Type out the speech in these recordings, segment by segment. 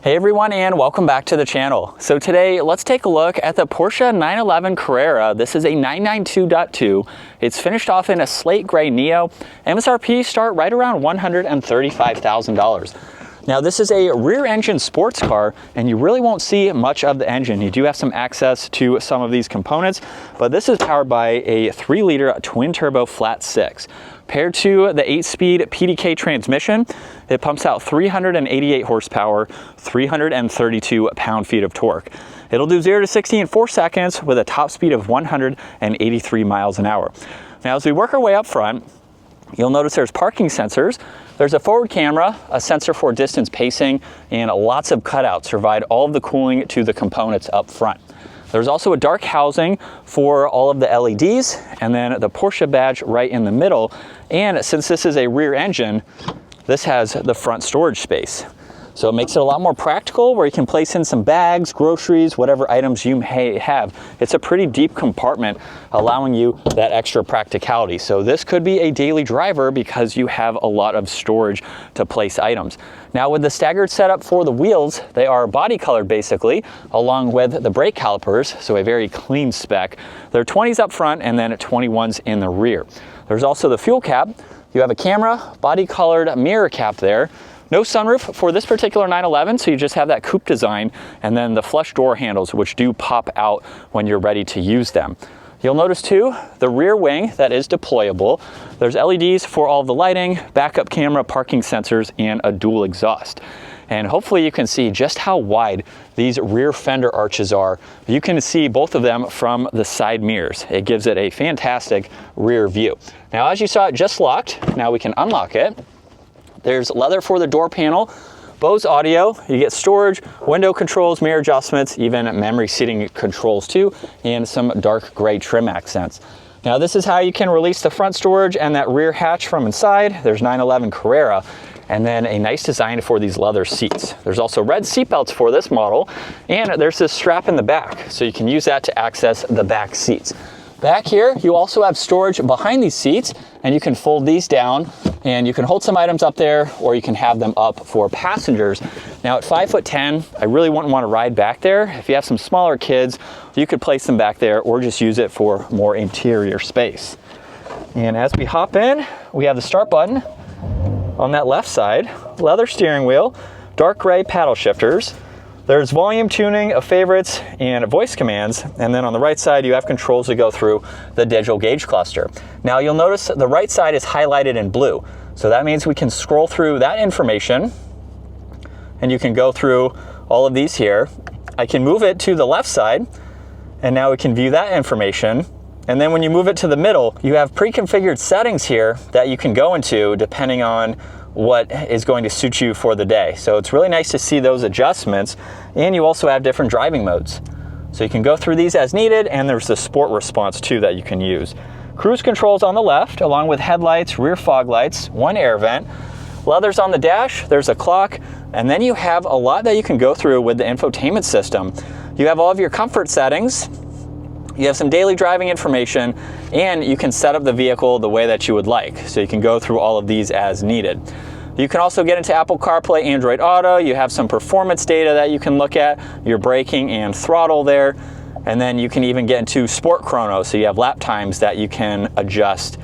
Hey everyone, and welcome back to the channel. So today, let's take a look at the Porsche 911 Carrera. This is a 992.2. It's finished off in a slate gray Neo. MSRP start right around $135,000. Now this is a rear engine sports car, and you really won't see much of the engine. You do have some access to some of these components, but this is powered by a 3-liter twin turbo flat 6. Paired to the 8-speed PDK transmission, it pumps out 388 horsepower, 332 pound-feet of torque. It'll do 0 to 60 in 4 seconds with a top speed of 183 miles an hour. Now as we work our way up front, you'll notice there's parking sensors. There's a forward camera, a sensor for distance pacing, and lots of cutouts to provide all of the cooling to the components up front. There's also a dark housing for all of the LEDs, and then the Porsche badge right in the middle. And since this is a rear engine, this has the front storage space. So it makes it a lot more practical, where you can place in some bags, groceries, whatever items you may have. It's a pretty deep compartment, allowing you that extra practicality. So this could be a daily driver because you have a lot of storage to place items. Now with the staggered setup for the wheels, they are body colored basically, along with the brake calipers, so a very clean spec. There are 20s up front and then 21s in the rear. There's also the fuel cap. You have a camera, body colored mirror cap there. No sunroof for this particular 911, so you just have that coupe design, and then the flush door handles, which do pop out when you're ready to use them. You'll notice too, the rear wing that is deployable. There's LEDs for all the lighting, backup camera, parking sensors, and a dual exhaust. And hopefully you can see just how wide these rear fender arches are. You can see both of them from the side mirrors. It gives it a fantastic rear view. Now, as you saw, it just locked. Now we can unlock it. There's leather for the door panel, Bose audio, you get storage, window controls, mirror adjustments, even memory seating controls too, and some dark gray trim accents. Now this is how you can release the front storage and that rear hatch from inside. There's 911 Carrera, and then a nice design for these leather seats. There's also red seat belts for this model, and there's this strap in the back, so you can use that to access the back seats. Back here, you also have storage behind these seats, and you can fold these down, and you can hold some items up there, or you can have them up for passengers. Now at 5'10", I really wouldn't want to ride back there. If you have some smaller kids, you could place them back there, or just use it for more interior space. And as we hop in, we have the start button on that left side, leather steering wheel, dark gray paddle shifters. There's volume tuning of favorites and voice commands, and then on the right side you have controls to go through the digital gauge cluster. Now you'll notice the right side is highlighted in blue, so that means we can scroll through that information, and you can go through all of these here. I can move it to the left side, and now we can view that information. And then when you move it to the middle, you have pre-configured settings here that you can go into depending on what is going to suit you for the day. So it's really nice to see those adjustments, and you also have different driving modes. So you can go through these as needed, and there's the sport response too that you can use. Cruise controls on the left, along with headlights, rear fog lights, one air vent. Leather's on the dash, there's a clock, and then you have a lot that you can go through with the infotainment system. You have all of your comfort settings. You have some daily driving information, and you can set up the vehicle the way that you would like. So you can go through all of these as needed. You can also get into Apple CarPlay, Android Auto. You have some performance data that you can look at, your braking and throttle there. And then you can even get into Sport Chrono, so you have lap times that you can adjust.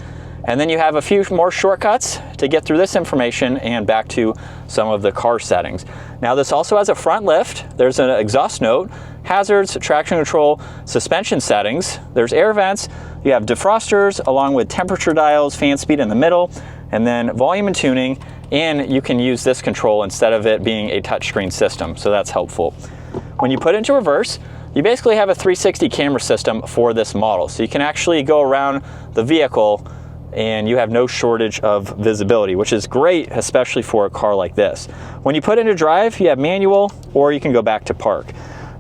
And then you have a few more shortcuts to get through this information and back to some of the car settings. Now this also has a front lift. There's an exhaust note, hazards, traction control, suspension settings. There's air vents. You have defrosters along with temperature dials, fan speed in the middle, and then volume and tuning. And you can use this control instead of it being a touchscreen system, so that's helpful. When you put it into reverse, you basically have a 360 camera system for this model. So you can actually go around the vehicle and you have no shortage of visibility, which is great, especially for a car like this. When you put it into drive, you have manual, or you can go back to park.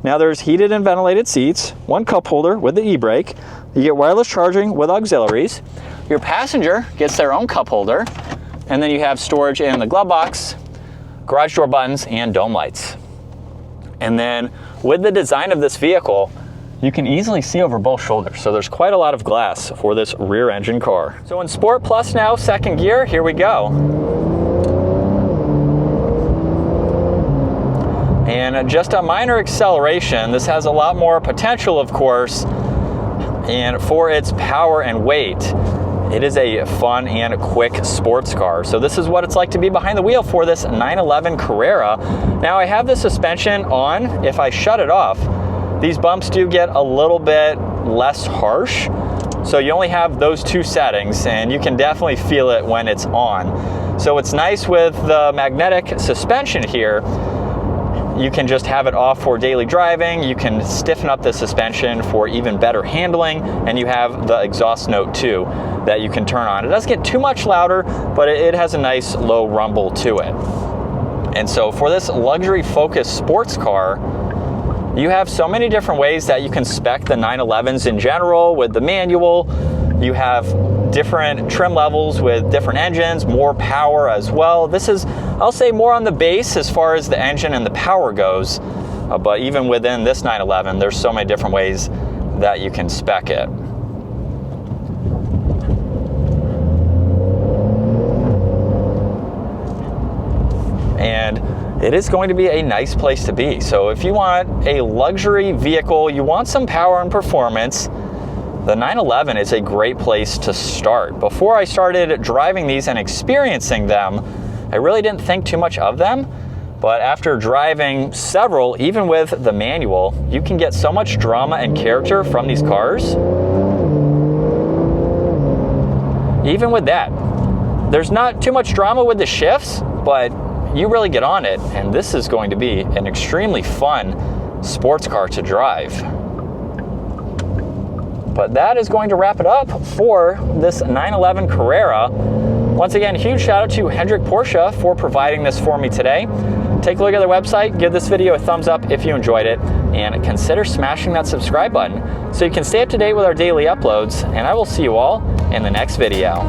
Now there's heated and ventilated seats, one cup holder with the e-brake. You get wireless charging with auxiliaries. Your passenger gets their own cup holder, and then you have storage in the glove box, garage door buttons, and dome lights. And then with the design of this vehicle, you can easily see over both shoulders. So there's quite a lot of glass for this rear engine car. So in Sport Plus now, second gear, here we go. and just a minor acceleration. This has a lot more potential, of course, and for its power and weight, it is a fun and quick sports car. So this is what it's like to be behind the wheel for this 911 Carrera. Now I have the suspension on. If I shut it off, these bumps do get a little bit less harsh. So you only have those two settings, and you can definitely feel it when it's on. So it's nice with the magnetic suspension here. You can just have it off for daily driving. You can stiffen up the suspension for even better handling, and you have the exhaust note too that you can turn on. It doesn't get too much louder, but it has a nice low rumble to it. And so for this luxury focused sports car, you have so many different ways that you can spec the 911s in general with the manual. You have different trim levels with different engines, more power as well. This is, I'll say, more on the base as far as the engine and the power goes. But even within this 911, there's so many different ways that you can spec it. And it is going to be a nice place to be. So if you want a luxury vehicle, you want some power and performance, the 911 is a great place to start. Before I started driving these and experiencing them, I really didn't think too much of them. But after driving several, even with the manual, you can get so much drama and character from these cars. Even with that, there's not too much drama with the shifts, but you really get on it, and this is going to be an extremely fun sports car to drive. But that is going to wrap it up for this 911 Carrera. Once again, huge shout out to Hendrick Porsche for providing this for me today. Take a look at their website, give this video a thumbs up if you enjoyed it, and consider smashing that subscribe button so you can stay up to date with our daily uploads, and I will see you all in the next video.